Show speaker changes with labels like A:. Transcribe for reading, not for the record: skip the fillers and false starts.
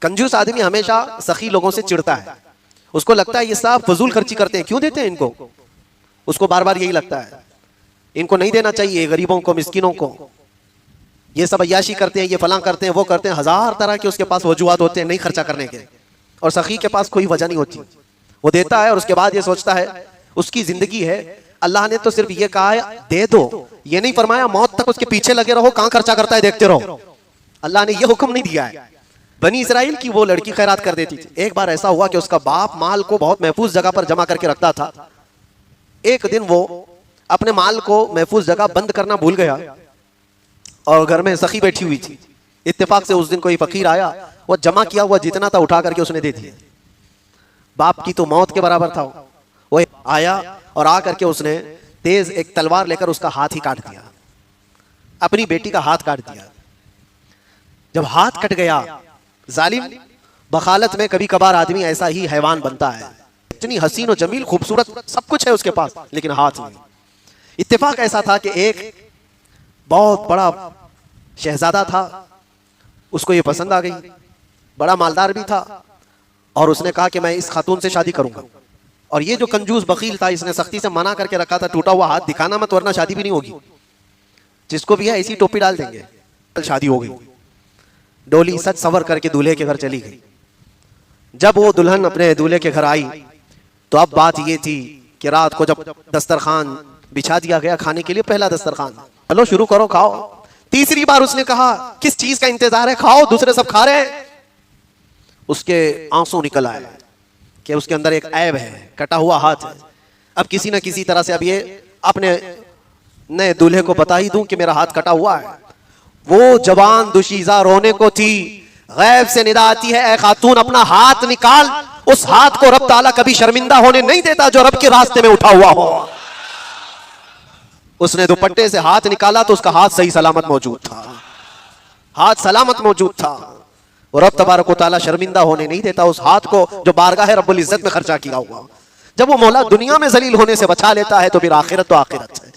A: कंजूस आदमी हमेशा सखी लोगों से चिढ़ता है, उसको लगता है ये सब फजूल खर्ची करते हैं, क्यों देते हैं इनको, उसको बार बार यही लगता है इनको नहीं देना चाहिए, गरीबों को, मिस्किनों को, ये सब अय्याशी करते हैं, ये फलां करते हैं, वो करते हैं, हजार तरह के उसके पास वजूहात होते हैं नहीं खर्चा करने के, और सखी के पास कोई वजह नहीं होती, वो देता है और उसके बाद ये सोचता है उसकी जिंदगी है, अल्लाह ने तो सिर्फ ये कहा है दे दो, ये नहीं फरमाया मौत तक उसके पीछे लगे रहो, कहां खर्चा करता है देखते रहो, अल्लाह ने ये हुक्म नहीं दिया है। बनी इस्राइल की वो लड़की खैरात कर देती थी। एक बार ऐसा हुआ कि उसका बाप माल को बहुत महफूज जगह पर जमा करके रखता था, एक दिन वो अपने माल को महफूज जगह बंद करना भूल गया और घर में सखी बैठी हुई थी, इत्तेफाक से उस दिन कोई फकीर आया, वो जमा किया हुआ जितना था उठा करके उसने दे दिया, बाप की तो मौत के बराबर था, वो आया और आ करके उसने तेज एक तलवार लेकर उसका हाथ ही काट दिया, अपनी बेटी का हाथ काट दिया। जब हाथ कट गया, जालिम बखालत में कभी कभार आदमी ऐसा ही हैवान बनता है, इतनी हसीन और जमील खूबसूरत सब कुछ है उसके पास लेकिन हाथ नहीं। इत्तेफाक ऐसा था कि एक बहुत बड़ा शहजादा था, उसको ये पसंद आ गई, बड़ा मालदार भी था, और उसने कहा कि मैं इस खातून से शादी करूंगा। और ये जो कंजूस बकील था इसने सख्ती से मना करके रखा था, टूटा हुआ हाथ दिखाना मत वरना शादी भी नहीं होगी, जिसको भी है ऐसी टोपी डाल देंगे। शादी हो गई, डोली सच सवर करके दूल्हे के घर चली गई। जब वो दुल्हन अपने दूल्हे के घर आई तो अब बात ये थी कि रात को जब दस्तरखान बिछा दिया गया खाने के लिए, पहला दस्तरखान, चलो शुरू करो खाओ। तीसरी बार उसने कहा किस चीज का इंतजार है, खाओ, दूसरे सब खा रहे हैं। उसके आंसू निकल आए कि उसके अंदर एक ऐब है, कटा हुआ हाथ है। अब किसी न किसी तरह से अब ये अपने नए दूल्हे को बता ही दूं कि मेरा हाथ कटा हुआ है। वो जवान दुशीजा रोने को थी, गैब से निदा आती है, ऐ खातून अपना हाथ निकाल, उस हाथ को रब ताला कभी शर्मिंदा होने नहीं देता जो रब के रास्ते में उठा हुआ हो। उसने दुपट्टे से हाथ निकाला तो उसका हाथ सही सलामत मौजूद था, हाथ सलामत मौजूद था। और रब तबारक व तआला शर्मिंदा होने नहीं देता उस हाथ को जो बारगाह रब्बुल इज्जत में खर्चा किया हुआ। जब वो मौला दुनिया में जलील होने से बचा लेता है तो फिर आखिरत तो आखिरत है।